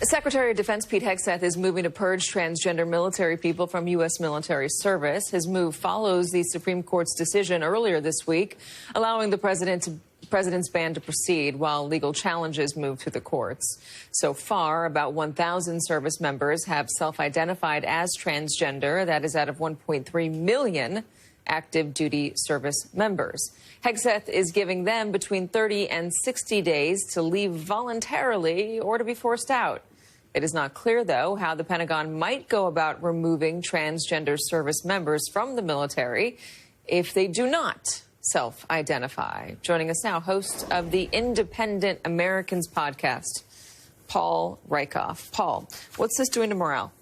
Secretary of Defense Pete Hegseth is moving to purge transgender military people from U.S. military service. His move follows the Supreme Court's decision earlier this week, allowing the president's ban to proceed while legal challenges move through the courts. So far, about 1,000 service members have self-identified as transgender. That is out of 1.3 million active duty service members. Hegseth is giving them between 30 and 60 days to leave voluntarily or to be forced out. It is not clear, though, how the Pentagon might go about removing transgender service members from the military if they do not self-identify. Joining us now, host of the Independent Americans podcast, Paul Rieckhoff. Paul, what's this doing to morale?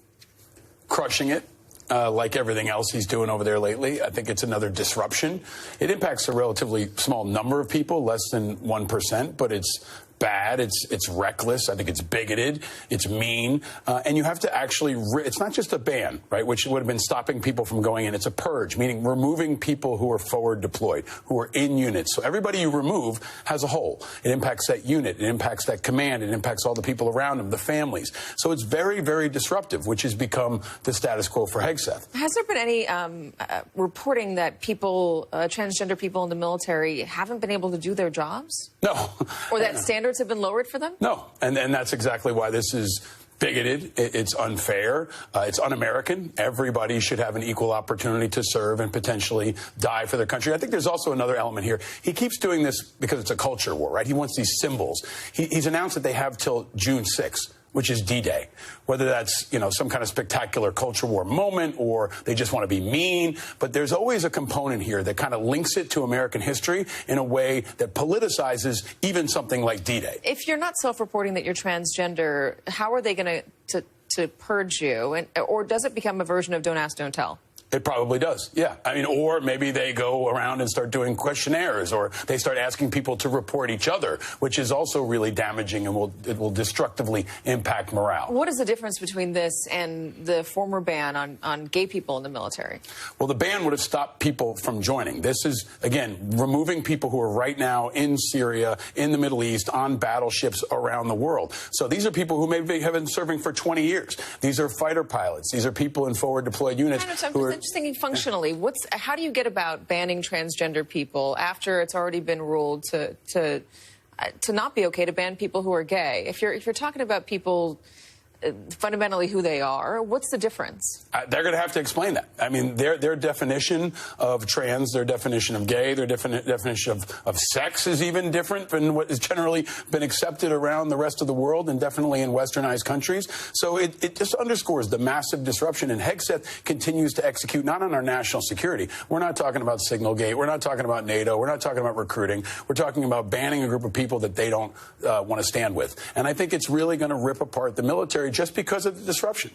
Crushing it. Like everything else he's doing over there lately. I think it's another disruption. It impacts a relatively small number of people, less than 1%, but it's bad, it's reckless, I think it's bigoted, it's mean, and you have to actually, it's not just a ban, right, which would have been stopping people from going in, it's a purge, meaning removing people who are forward deployed, who are in units. So everybody you remove has a hole. It impacts that unit, it impacts that command, it impacts all the people around them, the families. So it's very, very disruptive, which has become the status quo for Hegseth. Has there been any reporting that people, transgender people in the military haven't been able to do their jobs? No. Or that standards have been lowered for them? No, and that's exactly why this is bigoted. It's unfair. It's un-American. Everybody should have an equal opportunity to serve and potentially die for their country. I think there's also another element here. He keeps doing this because it's a culture war, right? He wants these symbols. He's announced that they have till June 6th. Which is D-Day, whether that's, some kind of spectacular culture war moment or they just want to be mean. But there's always a component here that kind of links it to American history in a way that politicizes even something like D-Day. If you're not self-reporting that you're transgender, how are they going to purge you? Or does it become a version of don't ask, don't tell? It probably does, yeah. I mean, or maybe they go around and start doing questionnaires, or they start asking people to report each other, which is also really damaging and it will destructively impact morale. What is the difference between this and the former ban on gay people in the military? Well, the ban would have stopped people from joining. This is, again, removing people who are right now in Syria, in the Middle East, on battleships around the world. So these are people who maybe have been serving for 20 years. These are fighter pilots. These are people in forward deployed units who are... I'm just thinking functionally, how do you get about banning transgender people after it's already been ruled to not be okay to ban people who are gay? If you're talking about people fundamentally who they are, what's the difference? They're going to have to explain that. I mean, their definition of trans, their definition of gay, their definition of sex is even different than what has generally been accepted around the rest of the world and definitely in westernized countries. So it just underscores the massive disruption, and Hegseth continues to execute not on our national security. We're not talking about Signalgate. We're not talking about NATO. We're not talking about recruiting. We're talking about banning a group of people that they don't want to stand with. And I think it's really going to rip apart the military just because of the disruption.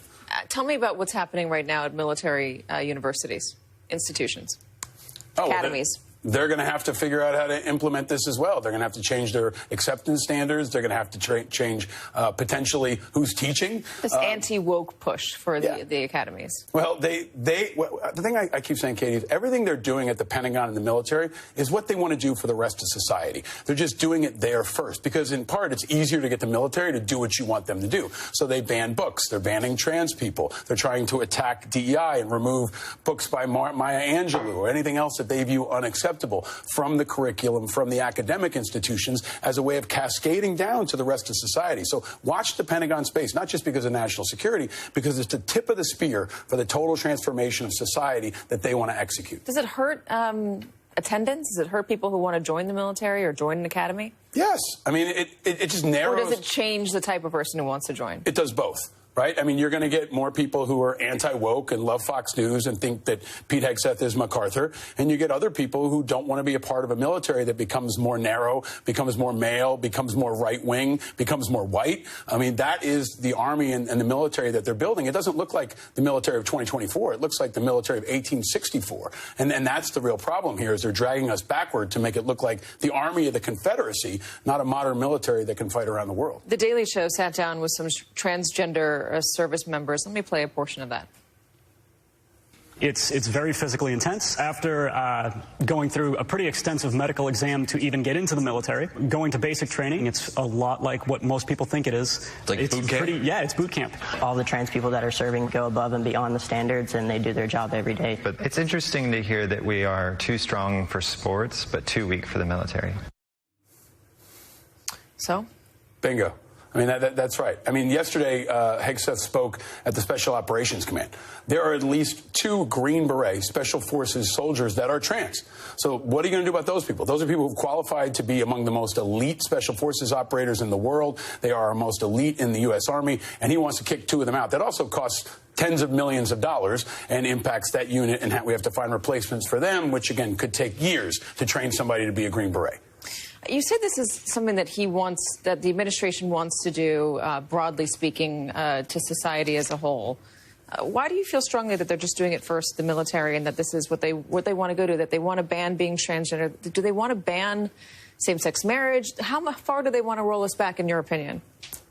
Tell me about what's happening right now at military institutions, academies. They're going to have to figure out how to implement this as well. They're going to have to change their acceptance standards. They're going to have to change potentially who's teaching. This anti-woke push for the academies. Well, the thing I keep saying, Katie, is everything they're doing at the Pentagon and the military is what they want to do for the rest of society. They're just doing it there first because, in part, it's easier to get the military to do what you want them to do. So they ban books. They're banning trans people. They're trying to attack DEI and remove books by Maya Angelou or anything else that they view unacceptable from the curriculum, from the academic institutions, as a way of cascading down to the rest of society. So watch the Pentagon space, not just because of national security, because it's the tip of the spear for the total transformation of society that they want to execute. Does it hurt attendance? Does it hurt people who want to join the military or join an academy? Yes. I mean, it just narrows... Or does it change the type of person who wants to join? It does both. Right? I mean, you're going to get more people who are anti-woke and love Fox News and think that Pete Hegseth is MacArthur. And you get other people who don't want to be a part of a military that becomes more narrow, becomes more male, becomes more right-wing, becomes more white. I mean, that is the army and the military that they're building. It doesn't look like the military of 2024. It looks like the military of 1864. And that's the real problem here, is they're dragging us backward to make it look like the army of the Confederacy, not a modern military that can fight around the world. The Daily Show sat down with some transgender service members. Let me play a portion of that. It's very physically intense. After going through a pretty extensive medical exam to even get into the military, going to basic training, it's a lot like what most people think it is. It's like boot camp? Yeah, it's boot camp. All the trans people that are serving go above and beyond the standards, and they do their job every day. But it's interesting to hear that we are too strong for sports, but too weak for the military. So? Bingo. I mean, that's right. I mean, yesterday, Hegseth spoke at the Special Operations Command. There are at least 2 Green Beret Special Forces soldiers that are trans. So what are you going to do about those people? Those are people who've qualified to be among the most elite Special Forces operators in the world. They are our most elite in the U.S. Army, and he wants to kick 2 of them out. That also costs tens of millions of dollars and impacts that unit, and we have to find replacements for them, which, again, could take years to train somebody to be a Green Beret. You said this is something that he wants, that the administration wants to do, broadly speaking, to society as a whole. Why do you feel strongly that they're just doing it first, the military, and that this is what they want to go to, that they want to ban being transgender? Do they want to ban same-sex marriage? How far do they want to roll us back, in your opinion?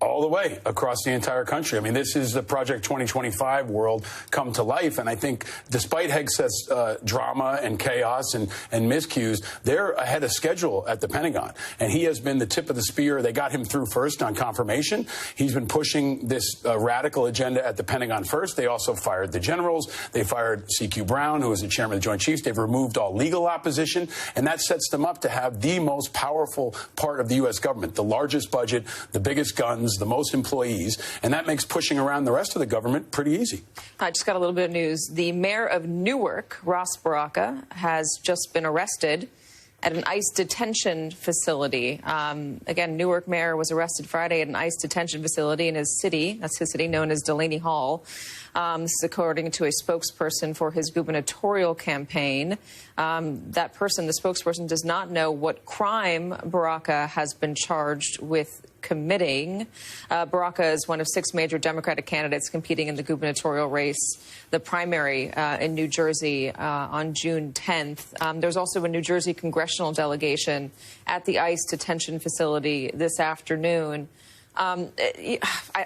All the way across the entire country. I mean, this is the Project 2025 world come to life. And I think despite Hegseth's drama and chaos and miscues, they're ahead of schedule at the Pentagon. And he has been the tip of the spear. They got him through first on confirmation. He's been pushing this radical agenda at the Pentagon first. They also fired the generals. They fired C.Q. Brown, who was the chairman of the Joint Chiefs. They've removed all legal opposition. And that sets them up to have the most powerful part of the U.S. government, the largest budget, the biggest guns, the most employees, and that makes pushing around the rest of the government pretty easy. I just got a little bit of news. The mayor of Newark, Ross Baraka, has just been arrested at an ICE detention facility. Again, Newark mayor was arrested Friday at an ICE detention facility in his city. That's his city, known as Delaney Hall. This is according to a spokesperson for his gubernatorial campaign. That person, the spokesperson, does not know what crime Baraka has been charged with committing. Baraka is one of 6 major Democratic candidates competing in the gubernatorial race, the primary in New Jersey on June 10th. There's also a New Jersey congressional delegation at the ICE detention facility this afternoon. I'm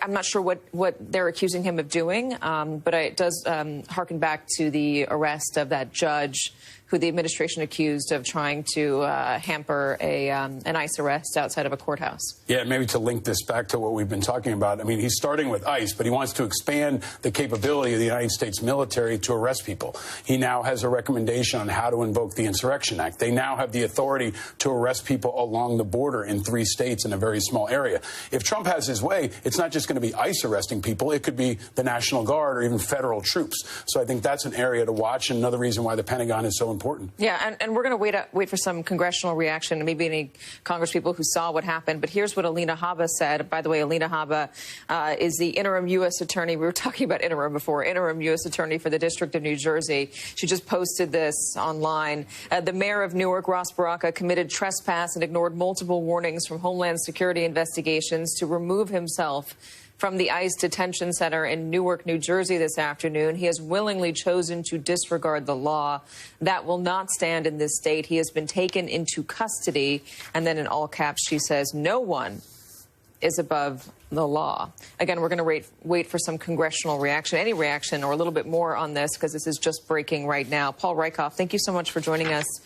not sure what they're accusing him of doing, but it does harken back to the arrest of that judge who the administration accused of trying to hamper an ICE arrest outside of a courthouse. Yeah, maybe to link this back to what we've been talking about. I mean, he's starting with ICE, but he wants to expand the capability of the United States military to arrest people. He now has a recommendation on how to invoke the Insurrection Act. They now have the authority to arrest people along the border in 3 states in a very small area. If Trump has his way, it's not just going to be ICE arresting people. It could be the National Guard or even federal troops. So I think that's an area to watch, and another reason why the Pentagon is so important. Yeah, and we're going to wait for some congressional reaction, maybe any congresspeople who saw what happened. But here's what Alina Habba said. By the way, Alina Habba is the interim U.S. attorney. We were talking about interim before. Interim U.S. attorney for the District of New Jersey. She just posted this online. The mayor of Newark, Ross Baraka, committed trespass and ignored multiple warnings from Homeland Security investigations to remove himself from the ICE detention center in Newark, New Jersey this afternoon. He has willingly chosen to disregard the law. That will not stand in this state. He has been taken into custody. And then in all caps, she says, no one is above the law. Again, we're going to wait for some congressional reaction, any reaction or a little bit more on this, because this is just breaking right now. Paul Rieckhoff, thank you so much for joining us.